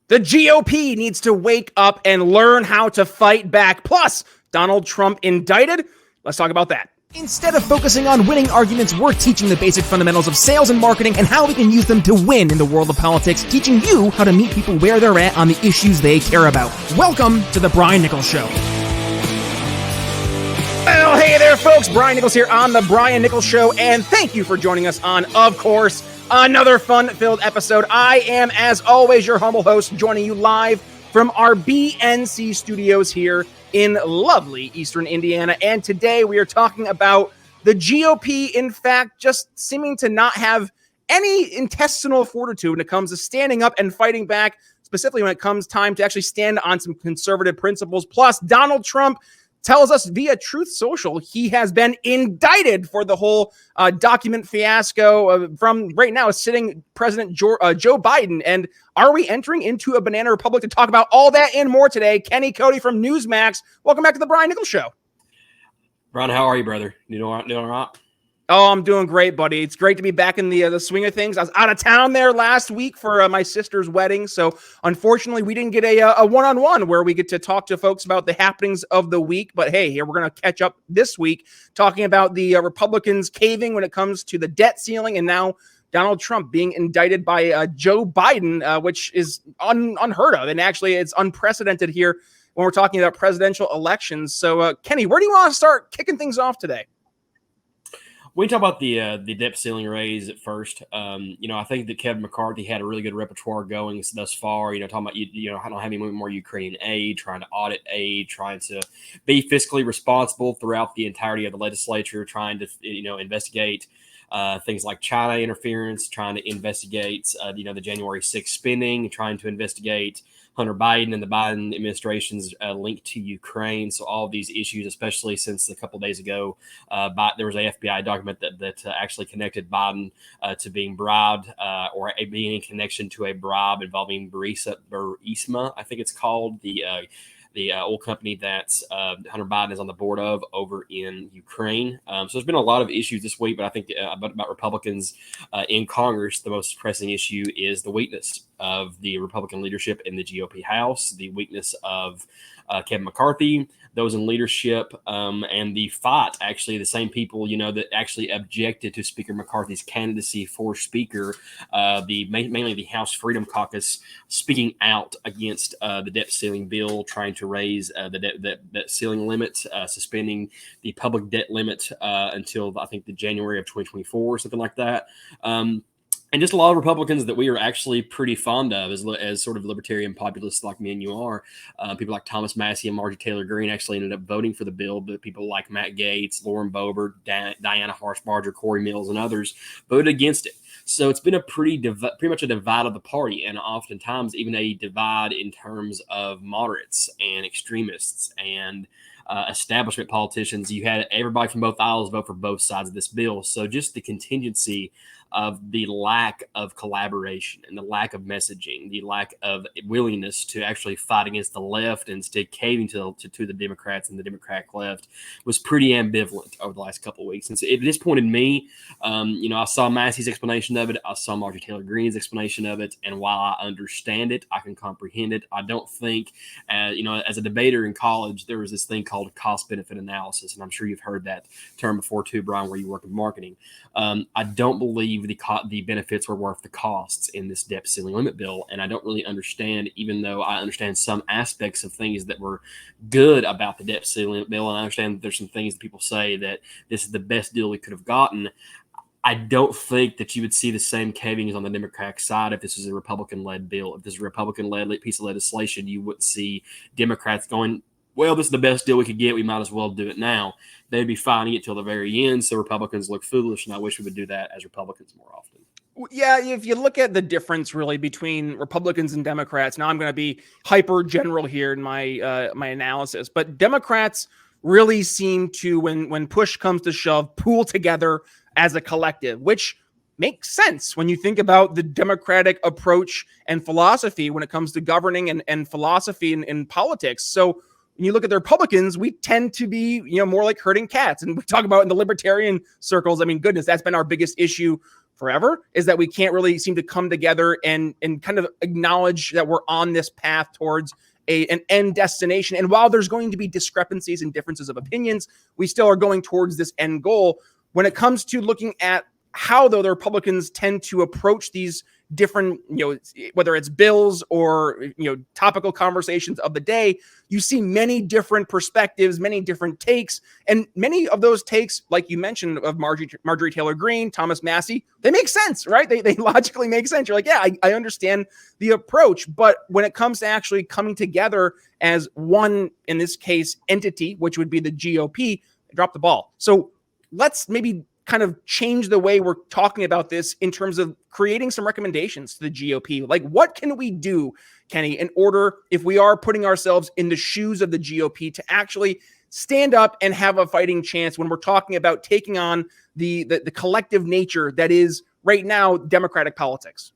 The GOP needs to wake up and learn how to fight back. Plus, Donald Trump indicted. Let's talk about that. Instead of focusing on winning arguments, we're teaching the basic fundamentals of sales and marketing and how we can use them to win in the world of politics, teaching you how to meet people where they're at on the issues they care about. Welcome to the Brian Nichols Show. Well, hey there, folks. Brian Nichols here on the Brian Nichols Show, and thank you for joining us on, of course, another fun-filled episode. I am, as always, your humble host, joining you live from our BNC studios here in lovely Eastern Indiana. And today we are talking about the GOP, in fact, just seeming to not have any intestinal fortitude when it comes to standing up and fighting back, specifically when it comes time to actually stand on some conservative principles. Plus, Donald Trump tells us via Truth Social he has been indicted for the whole document fiasco from right now sitting President Joe Biden. And are we entering into a banana republic? To talk about all that and more today, Kenny Cody from Newsmax. Welcome back to the Brian Nichols Show. Brian, how are you, brother? You doing all right? Oh, I'm doing great, buddy. It's great to be back in the swing of things. I was out of town there last week for my sister's wedding, so unfortunately we didn't get a one-on-one where we get to talk to folks about the happenings of the week. But hey, here we're going to catch up this week talking about the Republicans caving when it comes to the debt ceiling, and now Donald Trump being indicted by Joe Biden, which is unheard of, and actually it's unprecedented here when we're talking about presidential elections. So, Kenny, where do you want to start kicking things off today? We can talk about the debt ceiling raise at first. I think that Kevin McCarthy had a really good repertoire going thus far. Talking about I don't have any more Ukrainian aid, trying to audit aid, trying to be fiscally responsible throughout the entirety of the legislature, trying to investigate things like China interference, trying to investigate the January 6th spending, trying to investigate Hunter Biden and the Biden administration's link to Ukraine. So all of these issues, especially since a couple of days ago, there was a FBI document that actually connected Biden to being bribed or being in connection to a bribe involving Burisma, I think it's called, the oil company that Hunter Biden is on the board of over in Ukraine. So there's been a lot of issues this week, but I think about Republicans in Congress, the most pressing issue is the weakness of the Republican leadership in the GOP House, the weakness of Kevin McCarthy, those in leadership, and the fight, actually, the same people, that actually objected to Speaker McCarthy's candidacy for Speaker, mainly the House Freedom Caucus, speaking out against the debt ceiling bill, trying to raise the debt ceiling limit, suspending the public debt limit until, I think, the January of 2024 or something like that. And just a lot of Republicans that we are actually pretty fond of as sort of libertarian populists like me and you are. People like Thomas Massie and Marjorie Taylor Greene actually ended up voting for the bill, but people like Matt Gaetz, Lauren Boebert, Diana Harshbarger, Corey Mills, and others voted against it. So it's been a pretty much a divide of the party, and oftentimes even a divide in terms of moderates and extremists and establishment politicians. You had everybody from both aisles vote for both sides of this bill. So just the contingency of the lack of collaboration and the lack of messaging, the lack of willingness to actually fight against the left and instead caving to the Democrats and the Democratic left was pretty ambivalent over the last couple of weeks. And so it disappointed me. I saw Massey's explanation of it. I saw Marjorie Taylor Greene's explanation of it. And while I understand it, I can comprehend it. I don't think, as a debater in college, there was this thing called cost-benefit analysis. And I'm sure you've heard that term before too, Brian, where you work in marketing. I don't believe the benefits were worth the costs in this debt ceiling limit bill. And I don't really understand, even though I understand some aspects of things that were good about the debt ceiling limit bill. And I understand that there's some things that people say that this is the best deal we could have gotten. I don't think that you would see the same cavings on the Democratic side if this is a Republican-led bill. If this is a Republican-led piece of legislation, you wouldn't see Democrats going, well, this is the best deal we could get. We might as well do it now. They'd be fighting it till the very end, so Republicans look foolish, and I wish we would do that as Republicans more often. Yeah, if you look at the difference really between Republicans and Democrats, now I'm going to be hyper general here in my my analysis, but Democrats really seem to, when push comes to shove, pool together as a collective, which makes sense when you think about the Democratic approach and philosophy when it comes to governing and philosophy in politics. So When you look at the Republicans, we tend to be, more like herding cats. And we talk about in the libertarian circles, I mean, goodness, that's been our biggest issue forever, is that we can't really seem to come together and kind of acknowledge that we're on this path towards an end destination. And while there's going to be discrepancies and differences of opinions, we still are going towards this end goal. When it comes to looking at how, though, the Republicans tend to approach these different, whether it's bills or, topical conversations of the day, you see many different perspectives, many different takes, and many of those takes, like you mentioned, of Marjorie Taylor Greene, Thomas Massey, they make sense, right? They logically make sense. You're like, yeah, I understand the approach, but when it comes to actually coming together as one, in this case, entity, which would be the GOP, they drop the ball. So let's maybe kind of change the way we're talking about this in terms of creating some recommendations to the GOP. Like, what can we do, Kenny, in order, if we are putting ourselves in the shoes of the GOP, to actually stand up and have a fighting chance when we're talking about taking on the collective nature that is right now Democratic politics?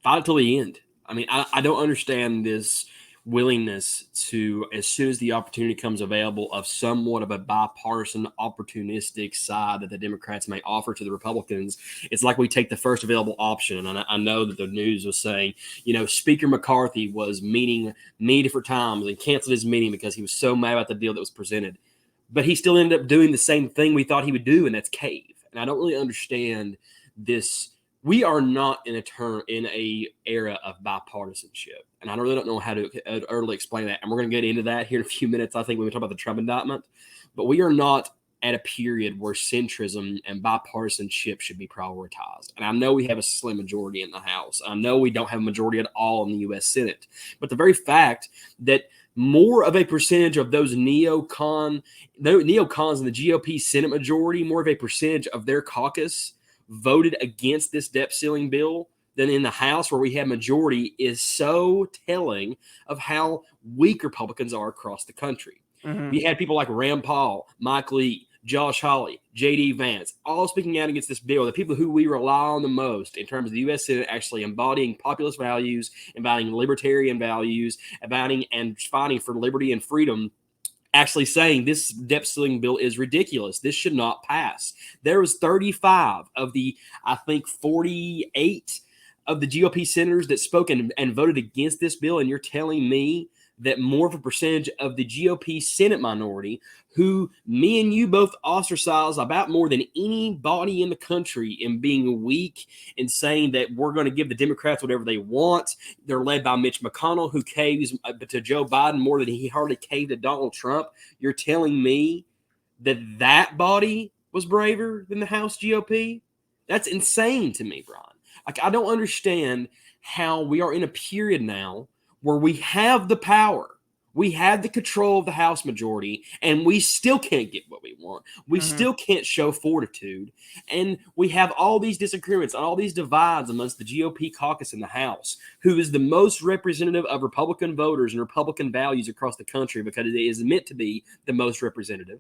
Fight it till the end. I mean, I don't understand this willingness to, as soon as the opportunity comes available, of somewhat of a bipartisan, opportunistic side that the Democrats may offer to the Republicans. It's like we take the first available option. And I know that the news was saying, Speaker McCarthy was meeting many different times and canceled his meeting because he was so mad about the deal that was presented. But he still ended up doing the same thing we thought he would do, and that's cave. And I don't really understand this. We are not in a era of bipartisanship, and I really don't know how to early explain that. And we're going to get into that here in a few minutes, I think, when we talk about the Trump indictment. But we are not at a period where centrism and bipartisanship should be prioritized. And I know we have a slim majority in the House. I know we don't have a majority at all in the U.S. Senate. But the very fact that more of a percentage of those neocons in the GOP Senate majority, more of a percentage of their caucus voted against this debt ceiling bill than in the House, where we have majority, is so telling of how weak Republicans are across the country. Mm-hmm. We had people like Rand Paul, Mike Lee, Josh Hawley, J.D. Vance, all speaking out against this bill. The people who we rely on the most in terms of the U.S. Senate actually embodying populist values, embodying libertarian values, embodying and fighting for liberty and freedom, actually saying this debt ceiling bill is ridiculous. This should not pass. There was 35 of the, I think, 48 of the GOP senators that spoke and voted against this bill. And you're telling me that more of a percentage of the GOP Senate minority, who me and you both ostracize about more than anybody in the country in being weak and saying that we're going to give the Democrats whatever they want. They're led by Mitch McConnell, who caves to Joe Biden more than he hardly caved to Donald Trump. You're telling me that body was braver than the House GOP? That's insane to me, Brian. I don't understand how we are in a period now where we have the power, we have the control of the House majority, and we still can't get what we want. We still can't show fortitude. And we have all these disagreements and all these divides amongst the GOP caucus in the House, who is the most representative of Republican voters and Republican values across the country, because it is meant to be the most representative.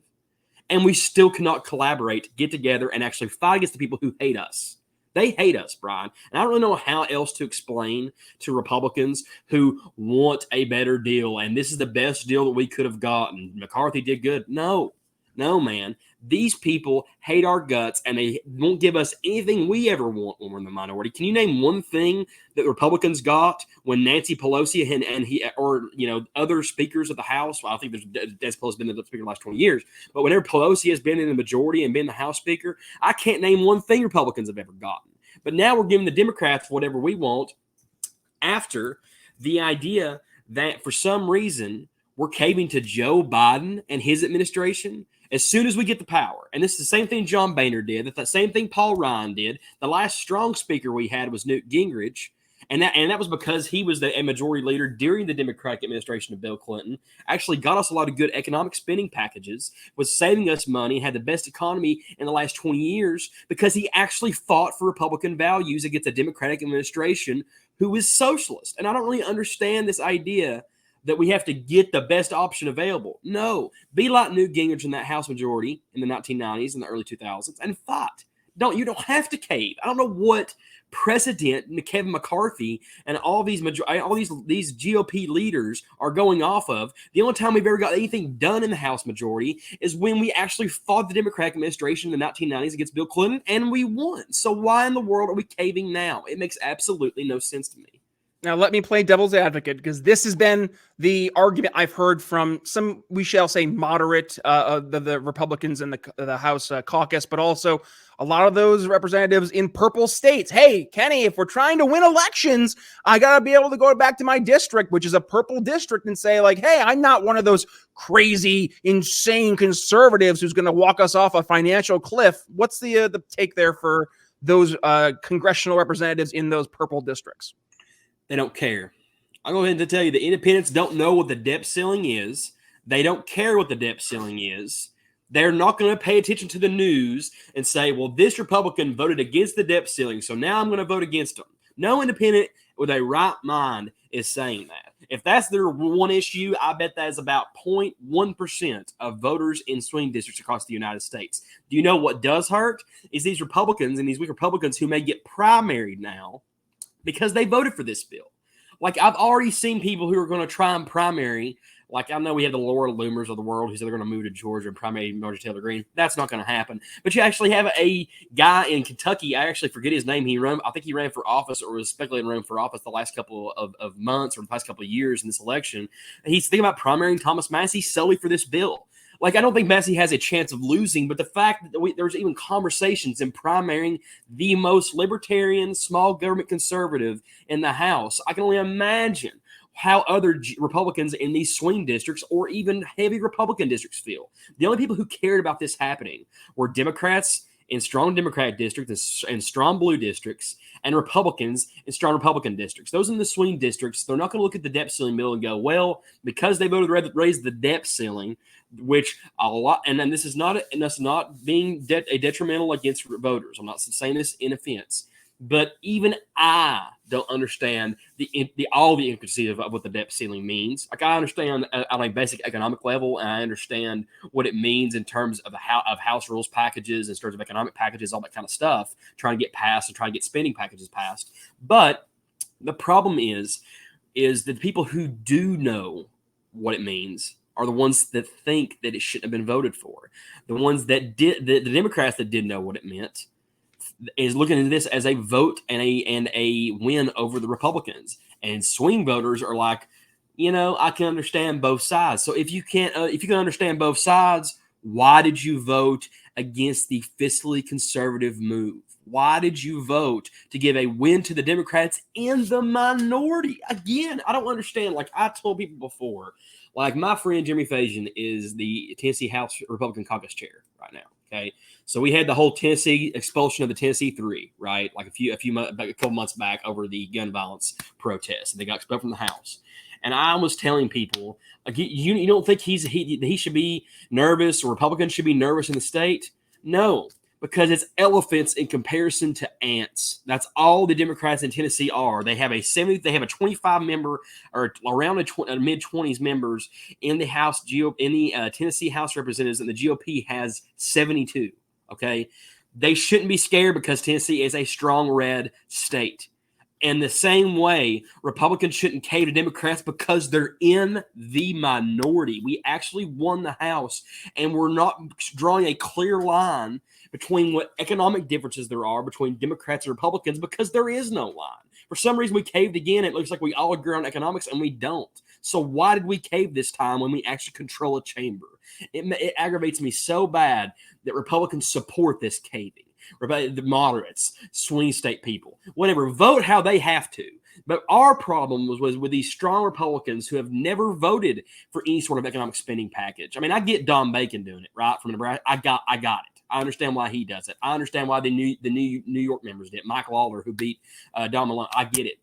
And we still cannot collaborate, get together, and actually fight against the people who hate us. They hate us, Brian. And I don't really know how else to explain to Republicans who want a better deal, and this is the best deal that we could have gotten. McCarthy did good. No, man. These people hate our guts, and they won't give us anything we ever want when we're in the minority. Can you name one thing that Republicans got when Nancy Pelosi and other speakers of the House? Well, I think Nancy Pelosi's been the speaker the last 20 years. But whenever Pelosi has been in the majority and been the House Speaker, I can't name one thing Republicans have ever gotten. But now we're giving the Democrats whatever we want, after the idea that for some reason we're caving to Joe Biden and his administration as soon as we get the power. And this is the same thing John Boehner did. That's the same thing Paul Ryan did. The last strong speaker we had was Newt Gingrich. And that was because he was a majority leader during the Democratic administration of Bill Clinton, actually got us a lot of good economic spending packages, was saving us money, and had the best economy in the last 20 years because he actually fought for Republican values against a Democratic administration who is socialist. And I don't really understand this idea that we have to get the best option available. No, be like Newt Gingrich in that House majority in the 1990s and the early 2000s and fight. You don't have to cave. I don't know what precedent Kevin McCarthy and all these GOP leaders are going off of. The only time we've ever got anything done in the House majority is when we actually fought the Democratic administration in the 1990s against Bill Clinton, and we won. So why in the world are we caving now? It makes absolutely no sense to me. Now, let me play devil's advocate, because this has been the argument I've heard from some, we shall say, moderate, the Republicans in the House caucus, but also a lot of those representatives in purple states. Hey, Kenny, if we're trying to win elections, I got to be able to go back to my district, which is a purple district, and say, like, hey, I'm not one of those crazy, insane conservatives who's going to walk us off a financial cliff. What's the take there for those congressional representatives in those purple districts? They don't care. I'll go ahead and tell you the independents don't know what the debt ceiling is. They don't care what the debt ceiling is. They're not going to pay attention to the news and say, well, this Republican voted against the debt ceiling, so now I'm going to vote against them. No independent with a right mind is saying that. If that's their one issue, I bet that is about 0.1% of voters in swing districts across the United States. Do you know what does hurt? Is these Republicans and these weak Republicans who may get primaried now because they voted for this bill. Like, I've already seen people who are going to try and primary. Like, I know we have the Laura Loomers of the world who said they're going to move to Georgia and primary Marjorie Taylor Greene. That's not going to happen. But you actually have a guy in Kentucky. I actually forget his name. I think he ran for office or was speculating running for office the last couple of months or the past couple of years in this election. And he's thinking about primarying Thomas Massie solely for this bill. Like, I don't think Massie has a chance of losing, but the fact that there's even conversations in primarying the most libertarian, small government conservative in the House, I can only imagine how other Republicans in these swing districts or even heavy Republican districts feel. The only people who cared about this happening were Democrats in strong Democratic districts and strong blue districts, and Republicans in strong Republican districts. Those in the swing districts, they're not going to look at the debt ceiling bill and go, well, because they voted to raise the debt ceiling, which a lot, and then this is not being a detrimental against voters. I'm not saying this in offense, but even I don't understand all the intricacies of what the debt ceiling means. Like, I understand on a basic economic level, and I understand what it means in terms of House rules packages, in terms of economic packages, all that kind of stuff, trying to get passed and trying to get spending packages passed. But the problem is that the people who do know what it means are the ones that think that it shouldn't have been voted for. The ones that did, the Democrats that did know what it meant, is looking at this as a vote and a win over the Republicans. And swing voters are like, I can understand both sides. So if you can understand both sides, why did you vote against the fiscally conservative move? Why did you vote to give a win to the Democrats in the minority? Again, I don't understand. Like, I told people before, like, my friend Jeremy Fajan is the Tennessee House Republican Caucus chair right now. Okay, so we had the whole Tennessee expulsion of the Tennessee Three, right? Like a couple months back over the gun violence protests, and they got expelled from the House. And I was telling people, like, you don't think he should be nervous, or Republicans should be nervous in the state? No, because it's elephants in comparison to ants. That's all the Democrats in Tennessee are. They have a 25 member or around a mid-20s members in the House Tennessee House Representatives, and the GOP has 72. Okay, they shouldn't be scared because Tennessee is a strong red state. And the same way, Republicans shouldn't cave to Democrats because they're in the minority. We actually won the House, and we're not drawing a clear line between what economic differences there are between Democrats and Republicans, because there is no line. For some reason, we caved again. It looks like we all agree on economics, and we don't. So why did we cave this time when we actually control a chamber? It aggravates me so bad that Republicans support this caving. The moderates, swing state people, whatever, vote how they have to. But our problem was with these strong Republicans who have never voted for any sort of economic spending package. I mean, I get Don Bacon doing it, right, from Nebraska. I got it. I understand why he does it. I understand why the New York members did. Mike Lawler, who beat Don Malone. I get it.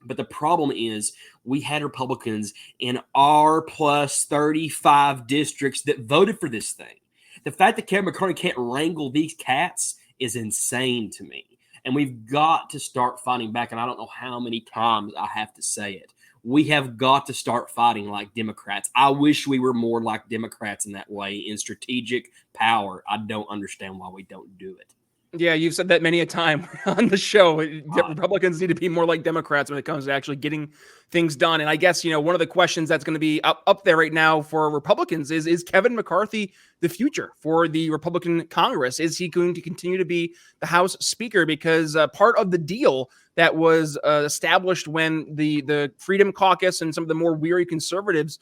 But the problem is we had Republicans in R plus 35 districts that voted for this thing. The fact that Kevin McCarthy can't wrangle these cats is insane to me. And we've got to start fighting back. And I don't know how many times I have to say it. We have got to start fighting like Democrats. I wish we were more like Democrats in that way, in strategic power. I don't understand why we don't do it. Yeah, you've said that many a time on the show. Republicans need to be more like Democrats when it comes to actually getting things done. And I guess, one of the questions that's going to be up there right now for Republicans is Kevin McCarthy the future for the Republican Congress? Is he going to continue to be the House Speaker? Because part of the deal that was established when the Freedom Caucus and some of the more weary conservatives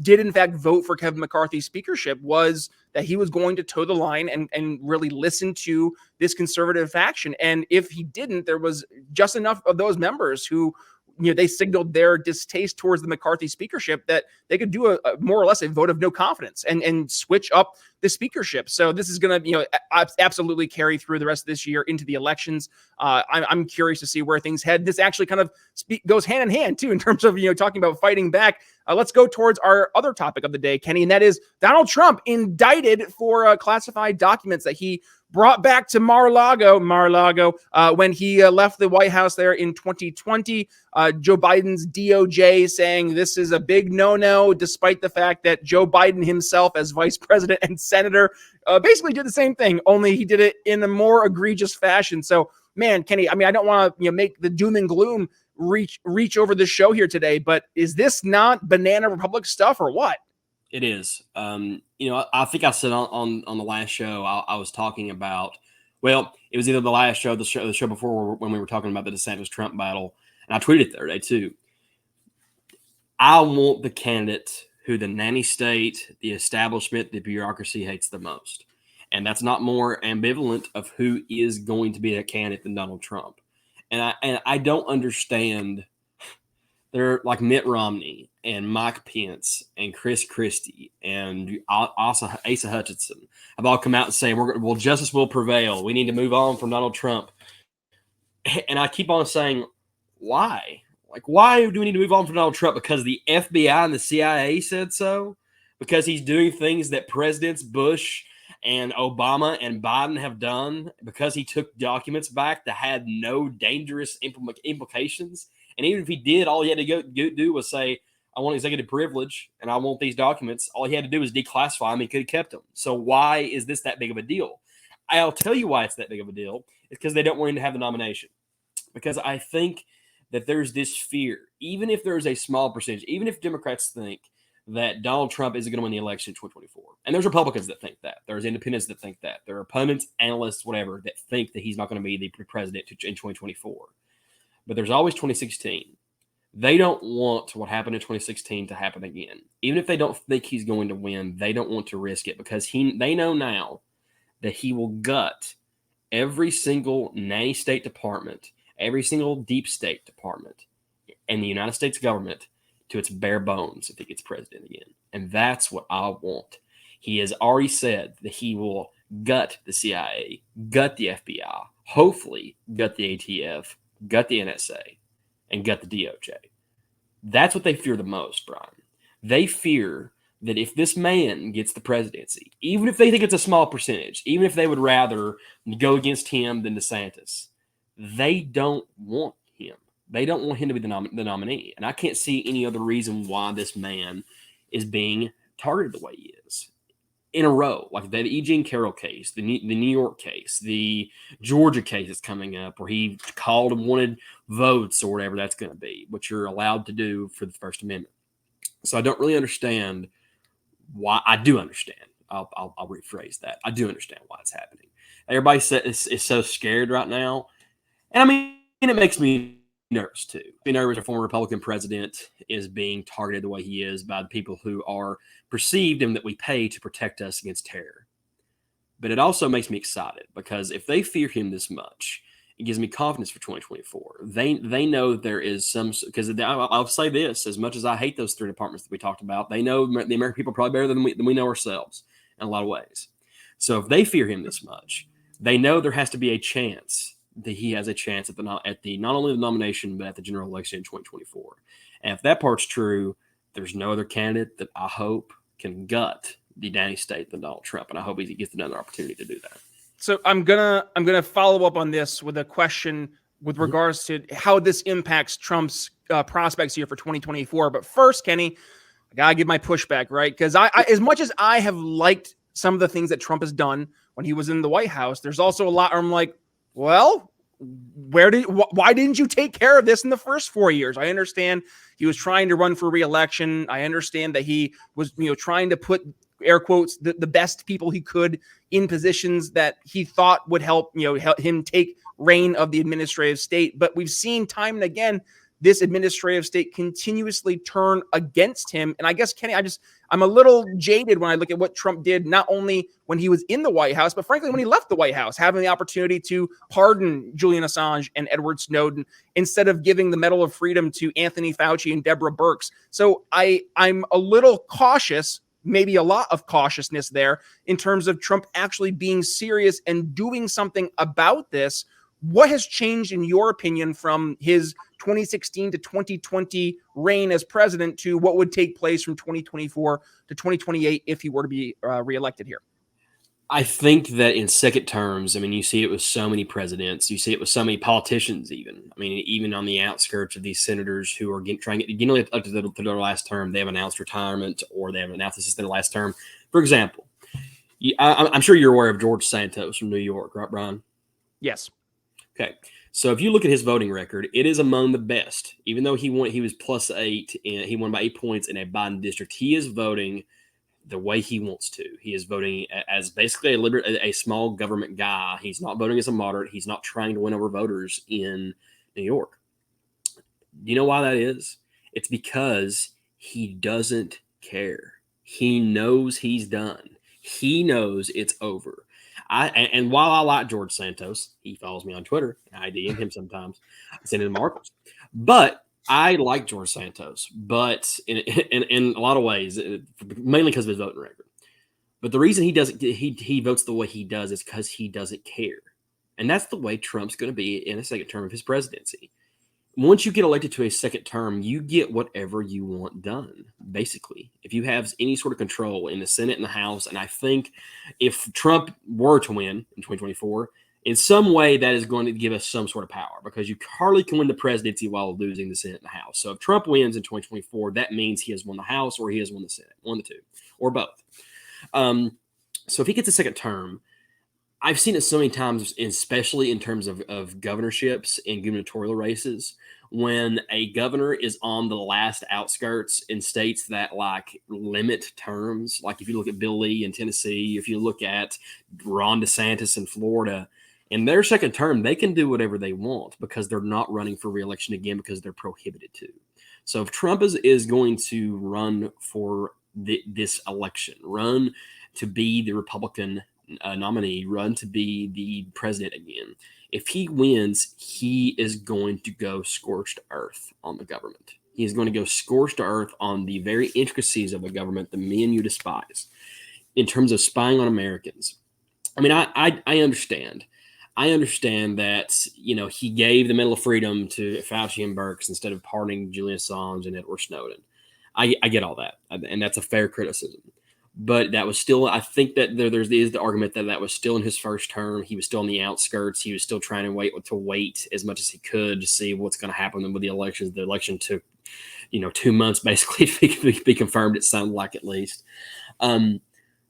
did in fact vote for Kevin McCarthy's speakership was that he was going to toe the line and really listen to this conservative faction. And if he didn't, there was just enough of those members who, they signaled their distaste towards the McCarthy speakership that they could do a more or less a vote of no confidence and switch up the speakership. So this is going to, absolutely carry through the rest of this year into the elections. I'm curious to see where things head. This actually kind of goes hand in hand too, in terms of, talking about fighting back. Let's go towards our other topic of the day, Kenny, and that is Donald Trump indicted for classified documents that he brought back to Mar-a-Lago when he left the White House there in 2020. Joe Biden's DOJ saying this is a big no-no, despite the fact that Joe Biden himself, as vice president and senator, basically did the same thing, only he did it in a more egregious fashion. So, man, Kenny, I don't want to make the doom and gloom reach over the show here today, but is this not banana republic stuff or what? It is. I think I said on the last show, I was talking about, well, it was either the last show, the show before when we were talking about the DeSantis-Trump battle, and I tweeted the other day too. I want the candidate who the nanny state, the establishment, the bureaucracy hates the most. And that's not more ambivalent of who is going to be a candidate than Donald Trump. And I don't understand. They're like Mitt Romney and Mike Pence and Chris Christie and Asa Hutchinson have all come out and say, well, justice will prevail. We need to move on from Donald Trump. And I keep on saying, why? Like, why do we need to move on from Donald Trump? Because the FBI and the CIA said so? Because he's doing things that Presidents Bush and Obama and Biden have done? Because he took documents back that had no dangerous implications? And even if he did, all he had to go do was say, I want executive privilege and I want these documents. All he had to do was declassify them. He could have kept them. So why is this that big of a deal? I'll tell you why it's that big of a deal. It's because they don't want him to have the nomination. Because I think that there's this fear, even if there's a small percentage, even if Democrats think that Donald Trump isn't going to win the election in 2024. And there's Republicans that think that. There's independents that think that. There are opponents, analysts, whatever, that think that he's not going to be the president in 2024. But there's always 2016. They don't want what happened in 2016 to happen again. Even if they don't think he's going to win, they don't want to risk it because they know now that he will gut every single nanny state department, every single deep state department in the United States government to its bare bones if he gets president again. And that's what I want. He has already said that he will gut the CIA, gut the FBI, hopefully gut the ATF, gut the NSA, and gut the DOJ. That's what they fear the most, Brian. They fear that if this man gets the presidency, even if they think it's a small percentage, even if they would rather go against him than DeSantis, they don't want him. They don't want him to be the nominee. And I can't see any other reason why this man is being targeted the way he is. In a row, like the E. Jean Carroll case, the New York case, the Georgia case is coming up where he called and wanted votes or whatever that's going to be, which you're allowed to do for the First Amendment. So I don't really understand why. I do understand. I'll rephrase that. I do understand why it's happening. Everybody is so scared right now. And I mean, it makes me nervous too. Being nervous, a former Republican president is being targeted the way he is by the people who are perceived and that we pay to protect us against terror. But it also makes me excited because if they fear him this much, it gives me confidence for 2024. They know that there is some, because I'll say this, as much as I hate those three departments that we talked about, they know the American people probably better than we know ourselves in a lot of ways. So if they fear him this much, they know there has to be a chance that he has a chance at the not only the nomination, but at the general election in 2024. And if that part's true, there's no other candidate that I hope can gut the nanny state than Donald Trump. And I hope he gets another opportunity to do that. So I'm gonna follow up on this with a question with regards to how this impacts Trump's prospects here for 2024. But first, Kenny, I gotta give my pushback, right? Because I as much as I have liked some of the things that Trump has done when he was in the White House, there's also a lot where I'm like, well, why didn't you take care of this in the first 4 years? I understand he was trying to run for re-election. I understand that he was, trying to put, air quotes, the best people he could in positions that he thought would help him take reign of the administrative state. But we've seen time and again this administrative state continuously turn against him. And I guess, Kenny, I'm a little jaded when I look at what Trump did, not only when he was in the White House, but frankly, when he left the White House, having the opportunity to pardon Julian Assange and Edward Snowden instead of giving the Medal of Freedom to Anthony Fauci and Deborah Birx. So I'm a little cautious, maybe a lot of cautiousness there in terms of Trump actually being serious and doing something about this. What has changed, in your opinion, from his 2016 to 2020 reign as president to what would take place from 2024 to 2028 if he were to be reelected here? I think that in second terms, you see it with so many presidents. You see it with so many politicians even. Even on the outskirts of these senators who are trying to get up to their last term, they have announced retirement or they have announced this is their last term. For example, I'm sure you're aware of George Santos from New York, right, Brian? Yes. Okay, so if you look at his voting record, it is among the best. Even though he was +8, and he won by 8 points in a Biden district, he is voting the way he wants to. He is voting as basically a small government guy. He's not voting as a moderate. He's not trying to win over voters in New York. Do you know why that is? It's because he doesn't care. He knows he's done. He knows it's over. And while I like George Santos, he follows me on Twitter. I DM him sometimes. I send him articles. But I like George Santos, but in a lot of ways, mainly because of his voting record. But the reason he votes the way he does is because he doesn't care. And that's the way Trump's going to be in a second term of his presidency. Once you get elected to a second term, you get whatever you want done, basically. If you have any sort of control in the Senate and the House, and I think if Trump were to win in 2024, in some way that is going to give us some sort of power, because you hardly can win the presidency while losing the Senate and the House. So if Trump wins in 2024, that means he has won the House or he has won the Senate, one of the two, or both. So if he gets a second term, I've seen it so many times, especially in terms of governorships and gubernatorial races, when a governor is on the last outskirts in states that limit terms. Like if you look at Bill Lee in Tennessee, if you look at Ron DeSantis in Florida, in their second term, they can do whatever they want because they're not running for re-election again because they're prohibited to. So if Trump is going to run for this election, run to be the Republican nominee, run to be the president again, if he wins, he is going to go scorched earth on the government. He is going to go scorched earth on the very intricacies of a government that me and you despise in terms of spying on Americans. I understand. I understand that, he gave the Medal of Freedom to Fauci and Birx instead of pardoning Julian Assange and Edward Snowden. I get all that, and that's a fair criticism. But that was still, I think that there is the argument that was still in his first term. He was still on the outskirts. He was still trying to wait as much as he could to see what's going to happen with the elections. The election took, 2 months basically to be confirmed. It sounded like, at least.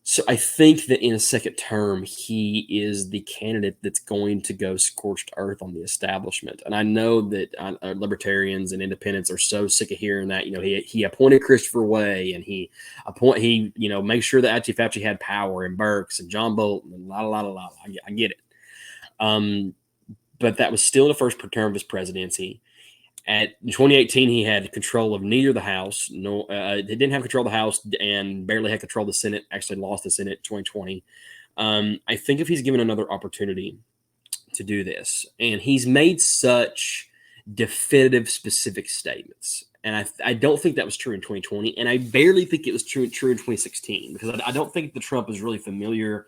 So I think that in a second term, he is the candidate that's going to go scorched earth on the establishment. And I know that libertarians and independents are so sick of hearing that. He appointed Christopher Way, and he made sure that Fauci had power, and Birx and John Bolton and la. I get it. But that was still the first term of his presidency. In 2018, he had control of neither the House. He didn't have control of the House and barely had control of the Senate. Actually lost the Senate in 2020. I think if he's given another opportunity to do this, and he's made such definitive, specific statements, and I don't think that was true in 2020, and I barely think it was true in 2016, because I don't think that Trump is really familiar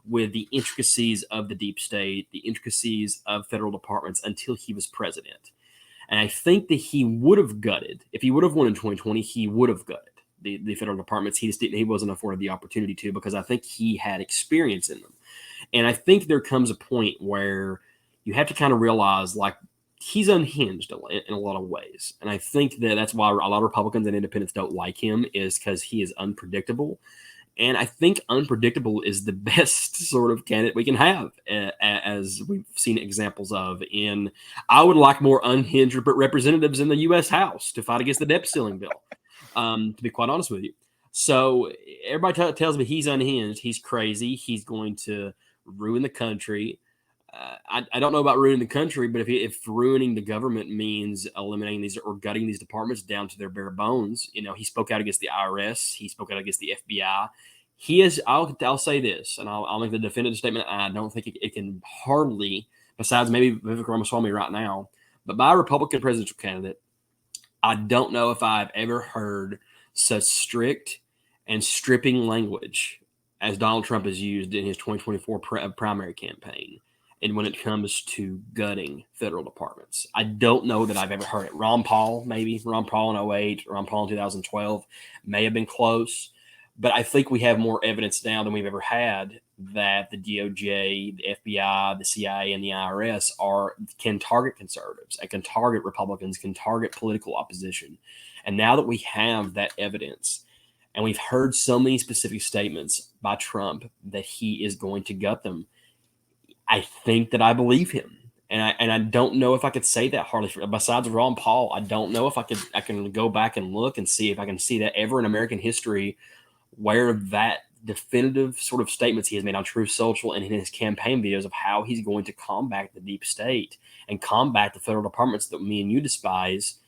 with the intricacies of the deep state, the intricacies of federal departments until he was president. And I think that he would have gutted, if he would have won in 2020, he would have gutted the federal departments. He wasn't afforded the opportunity to, because I think he had experience in them. And I think there comes a point where you have to kind of realize, he's unhinged in a lot of ways. And I think that's why a lot of Republicans and independents don't like him, is because he is unpredictable. And I think unpredictable is the best sort of candidate we can have, as we've seen examples of. I would like more unhinged representatives in the U.S. House to fight against the debt ceiling bill, to be quite honest with you. So everybody tells me he's unhinged, he's crazy, he's going to ruin the country. I don't know about ruining the country, but if ruining the government means eliminating these or gutting these departments down to their bare bones, he spoke out against the IRS, he spoke out against the FBI. He is. I'll say this, and I'll make the definitive statement. I don't think it can hardly, besides maybe Vivek Ramaswamy right now, but by a Republican presidential candidate, I don't know if I've ever heard such strict and stripping language as Donald Trump has used in his 2024 primary campaign. And when it comes to gutting federal departments, I don't know that I've ever heard it. Ron Paul, maybe. Ron Paul in 2008, Ron Paul in 2012 may have been close. But I think we have more evidence now than we've ever had that the DOJ, the FBI, the CIA, and the IRS can target conservatives and can target Republicans, can target political opposition. And now that we have that evidence, and we've heard so many specific statements by Trump that he is going to gut them, I think that I believe him. And I don't know if I could say that hardly. Besides Ron Paul, I don't know if I can go back and look and see if I can see that ever in American history where that definitive sort of statements he has made on Truth Social and in his campaign videos of how he's going to combat the deep state and combat the federal departments that me and you despise.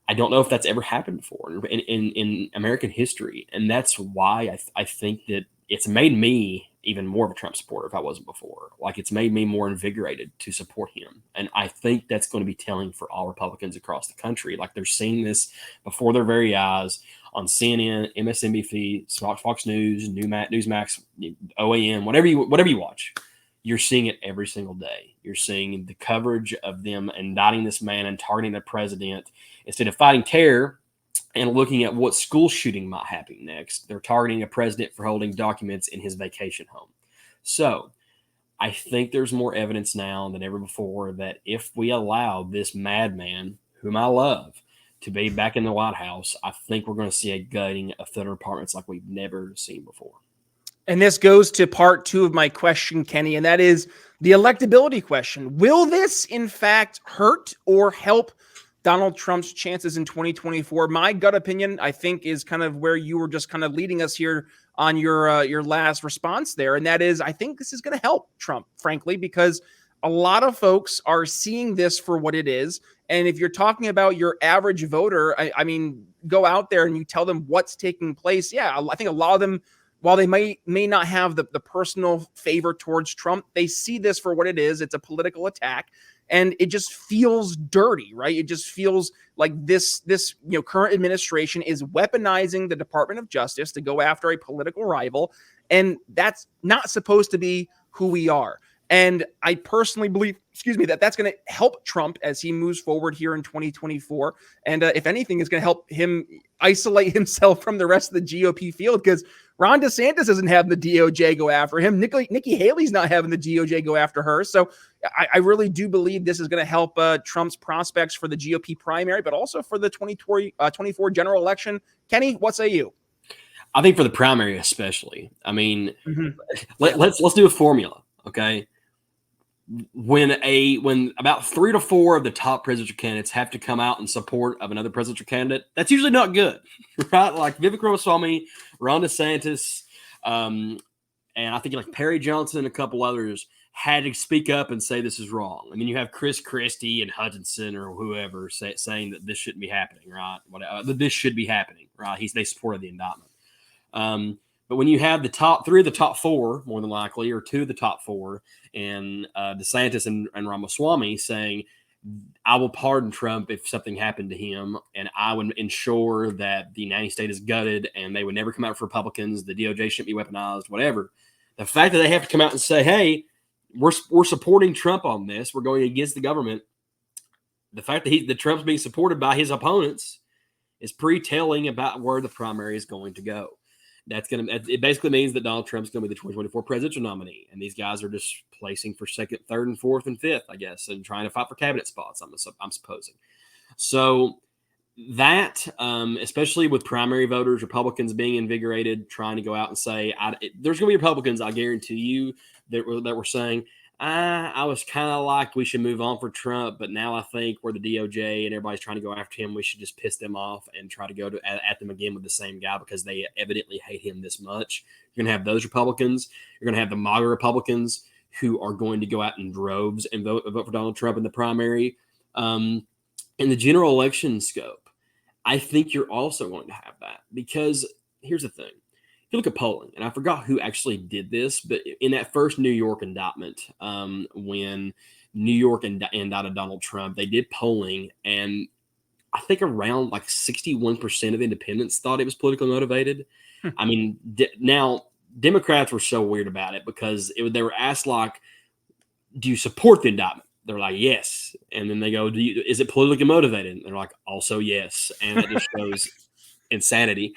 I don't know if that's ever happened before in American history. And that's why I think that it's made me even more of a Trump supporter if I wasn't before. Like, it's made me more invigorated to support him. And I think that's going to be telling for all Republicans across the country. Like, they're seeing this before their very eyes on CNN, MSNBC, Fox News, Newsmax, OAN, whatever you watch. You're seeing it every single day. You're seeing the coverage of them indicting this man and targeting the president. Instead of fighting terror and looking at what school shooting might happen next, they're targeting a president for holding documents in his vacation home. So I think there's more evidence now than ever before that if we allow this madman, whom I love, to be back in the White House, I think we're going to see a gutting of federal departments like we've never seen before. And this goes to part 2 of my question, Kenny, and that is the electability question. Will this, in fact, hurt or help Donald Trump's chances in 2024? My gut opinion, I think, is kind of where you were just kind of leading us here on your last response there, and that is I think this is going to help Trump, frankly, because a lot of folks are seeing this for what it is. And if you're talking about your average voter, I mean, go out there and you tell them what's taking place. Yeah, I think a lot of them, while they may not have the personal favor towards Trump, they see this for what it is. It's a political attack, and it just feels dirty, right? It just feels like this current administration is weaponizing the Department of Justice to go after a political rival, and that's not supposed to be who we are. And I personally believe, that that's going to help Trump as he moves forward here in 2024. And if anything, is going to help him isolate himself from the rest of the GOP field, because Ron DeSantis isn't having the DOJ go after him. Nikki Haley's not having the DOJ go after her. So I really do believe this is going to help Trump's prospects for the GOP primary, but also for the 2024 general election. Kenny, what say you? I think for the primary especially. I mean, let's do a formula, okay? When about 3 to 4 of the top presidential candidates have to come out in support of another presidential candidate, that's usually not good, right? Like Vivek Ramaswamy, Ron DeSantis, and I think like Perry Johnson and a couple others had to speak up and say this is wrong. And then you have Chris Christie and Hutchinson or whoever saying that this shouldn't be happening, right? That this should be happening, right? They supported the indictment. But when you have the top 3 of the top 4, more than likely, or 2 of the top 4, and DeSantis and Ramaswamy saying, I will pardon Trump if something happened to him, and I would ensure that the nanny state is gutted and they would never come out for Republicans, the DOJ shouldn't be weaponized, whatever. The fact that they have to come out and say, hey, we're supporting Trump on this, we're going against the government, the fact that Trump's being supported by his opponents is pretty telling about where the primary is going to go. It basically means that Donald Trump's going to be the 2024 presidential nominee. And these guys are just placing for 2nd, 3rd, and 4th, and 5th, I guess, and trying to fight for cabinet spots, I'm supposing. So that, especially with primary voters, Republicans being invigorated, trying to go out and say, there's going to be Republicans, I guarantee you, that were saying, I was kind of like we should move on for Trump, but now I think we're the DOJ and everybody's trying to go after him. We should just piss them off and try to go at them again with the same guy because they evidently hate him this much. You're going to have those Republicans. You're going to have the MAGA Republicans who are going to go out in droves and vote for Donald Trump in the primary. In the general election scope, I think you're also going to have that because here's the thing. If you look at polling, and I forgot who actually did this, but in that first New York indictment, when New York indicted Donald Trump, they did polling, and I think around like 61% of independents thought it was politically motivated. I mean, now Democrats were so weird about it because they were asked like, do you support the indictment? They're like, yes. And then they go, is it politically motivated? And they're like, also yes. And it just shows insanity.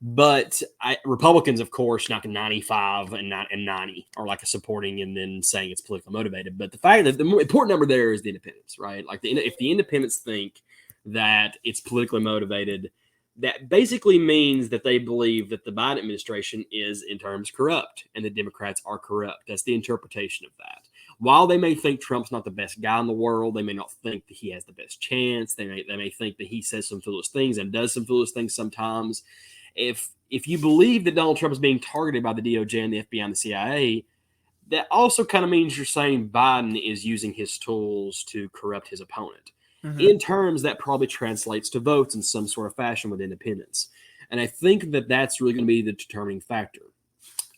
But Republicans, of course, knocking 95 and 90 are like a supporting and then saying it's politically motivated. But the fact that the more important number there is the independents, right? Like if the independents think that it's politically motivated, that basically means that they believe that the Biden administration is in terms corrupt and the Democrats are corrupt. That's the interpretation of that. While they may think Trump's not the best guy in the world, they may not think that he has the best chance. They may think that he says some foolish things and does some foolish things sometimes. If you believe that Donald Trump is being targeted by the DOJ and the FBI and the CIA, that also kind of means you're saying Biden is using his tools to corrupt his opponent. Mm-hmm. In terms that probably translates to votes in some sort of fashion with independents. And I think that that's really going to be the determining factor.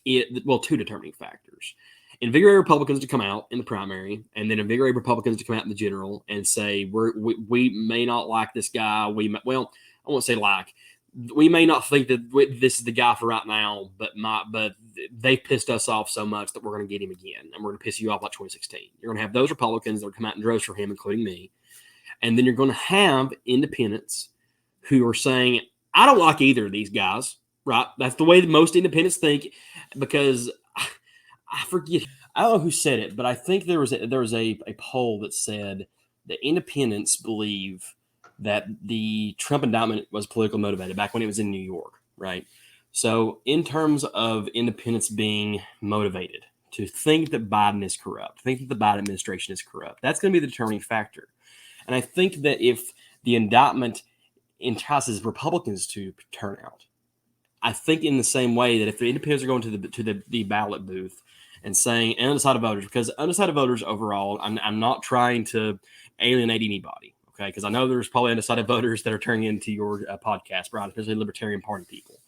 Two determining factors. Invigorate Republicans to come out in the primary, and then invigorate Republicans to come out in the general and say, we may not like this guy. I won't say like. We may not think that this is the guy for right now, but they pissed us off so much that we're going to get him again, and we're going to piss you off like 2016. You're going to have those Republicans that will come out in droves for him, including me. And then you're going to have independents who are saying, I don't like either of these guys, right? That's the way that most independents think, because I forget. I don't know who said it, but I think there was a poll that said that independents believe that the Trump indictment was politically motivated back when it was in New York, right? So in terms of independents being motivated to think that Biden is corrupt, think that the Biden administration is corrupt, that's going to be the determining factor. And I think that if the indictment entices Republicans to turn out, I think in the same way that if the independents are going to the ballot booth and saying undecided voters, because undecided voters overall, I'm not trying to alienate anybody, okay? Because I know there's probably undecided voters that are turning into your podcast, right? Especially Libertarian Party people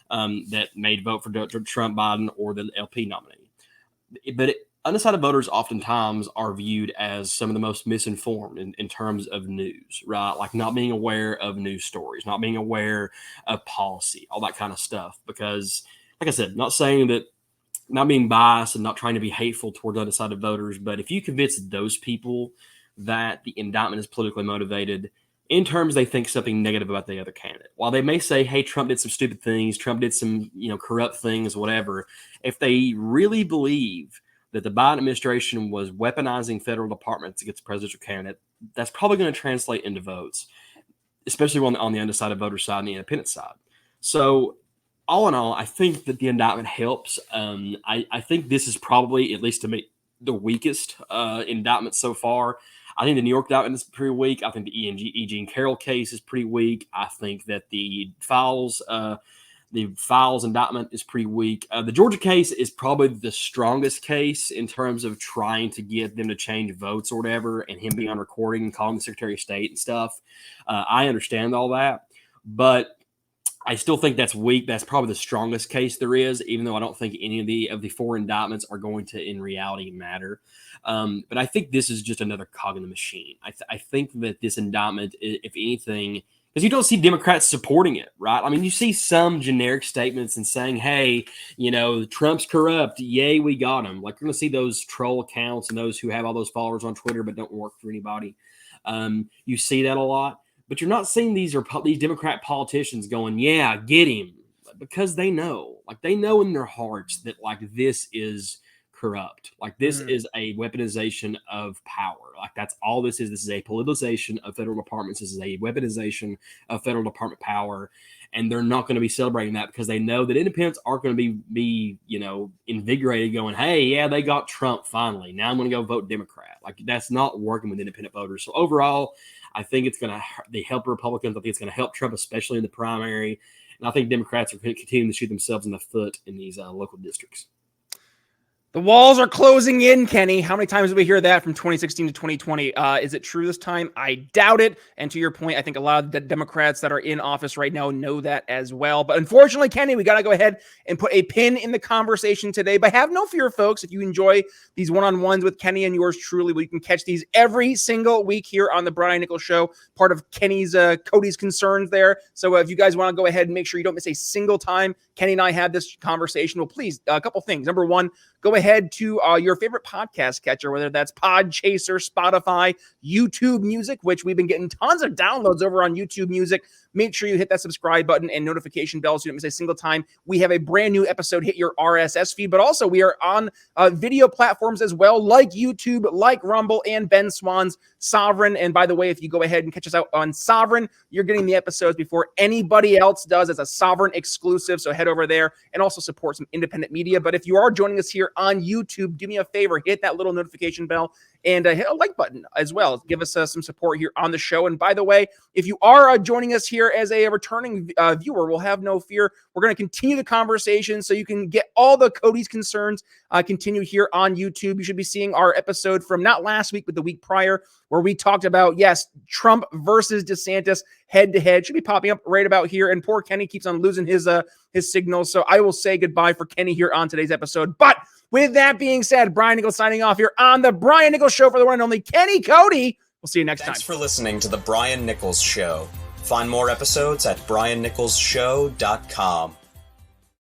that may vote for Trump, Biden, or the LP nominee. But undecided voters oftentimes are viewed as some of the most misinformed in terms of news, right? Like not being aware of news stories, not being aware of policy, all that kind of stuff. Because, like I said, not saying that, not being biased and not trying to be hateful towards undecided voters, but if you convince those people that the indictment is politically motivated, in terms they think something negative about the other candidate. While they may say, hey, Trump did some stupid things, Trump did some, corrupt things, whatever, if they really believe that the Biden administration was weaponizing federal departments against the presidential candidate, that's probably going to translate into votes, especially on the undecided voter side and the independent side. So all in all, I think that the indictment helps. I think this is probably, at least to me, the weakest indictment so far. I think the New York indictment is pretty weak. I think the E. Jean Carroll case is pretty weak. I think that the Files indictment is pretty weak. The Georgia case is probably the strongest case in terms of trying to get them to change votes or whatever, and him being on recording and calling the Secretary of State and stuff. I understand all that, but I still think that's weak. That's probably the strongest case there is, even though I don't think any of the four indictments are going to, in reality, matter. But I think this is just another cog in the machine. I think that this indictment, if anything, because you don't see Democrats supporting it, right? I mean, you see some generic statements and saying, hey, Trump's corrupt. Yay, we got him. Like, you're going to see those troll accounts and those who have all those followers on Twitter but don't work for anybody. You see that a lot. But you're not seeing these Democrat politicians going, yeah, get him. Because they know in their hearts that, like, this is corrupt. Like, this is a weaponization of power. Like, that's all this is. This is a politicization of federal departments. This is a weaponization of federal department power. And they're not going to be celebrating that because they know that independents aren't going to be invigorated going, hey, yeah, they got Trump finally. Now I'm going to go vote Democrat. Like, that's not working with independent voters. So overall, I think it's going to help Republicans. I think it's going to help Trump, especially in the primary. And I think Democrats are continuing to shoot themselves in the foot in these local districts. The walls are closing in, Kenny. How many times did we hear that from 2016 to 2020? Is it true this time? I doubt it. And to your point, I think a lot of the Democrats that are in office right now know that as well. But unfortunately, Kenny, we got to go ahead and put a pin in the conversation today. But have no fear, folks. If you enjoy these one-on-ones with Kenny and yours truly, we can catch these every single week here on the Brian Nichols Show, part of Cody's concerns there. So if you guys want to go ahead and make sure you don't miss a single time Kenny and I had this conversation, well, please, a couple things. Number one, go ahead to your favorite podcast catcher, whether that's Podchaser, Spotify, YouTube Music, which we've been getting tons of downloads over on YouTube Music. Make sure you hit that subscribe button and notification bell so you don't miss a single time we have a brand new episode hit your RSS feed. But also, we are on video platforms as well, like YouTube, like Rumble, and Ben Swan's Sovereign. And by the way, if you go ahead and catch us out on Sovereign, you're getting the episodes before anybody else does. It's a Sovereign exclusive, so head over there and also support some independent media. But if you are joining us here on YouTube, do me a favor, hit that little notification bell and hit a like button as well. Give us some support here on the show. And by the way, if you are joining us here as a returning viewer, we'll have no fear. We're going to continue the conversation so you can get all the Cody's concerns continue here on YouTube. You should be seeing our episode from not last week, but the week prior, where we talked about, yes, Trump versus DeSantis head-to-head. Should be popping up right about here. And poor Kenny keeps on losing his signal. So I will say goodbye for Kenny here on today's episode. But with that being said, Brian Nichols signing off here on the Brian Nichols Show for the one and only Kenny Cody. We'll see you next time. Thanks for listening to the Brian Nichols Show. Find more episodes at briannicholsshow.com.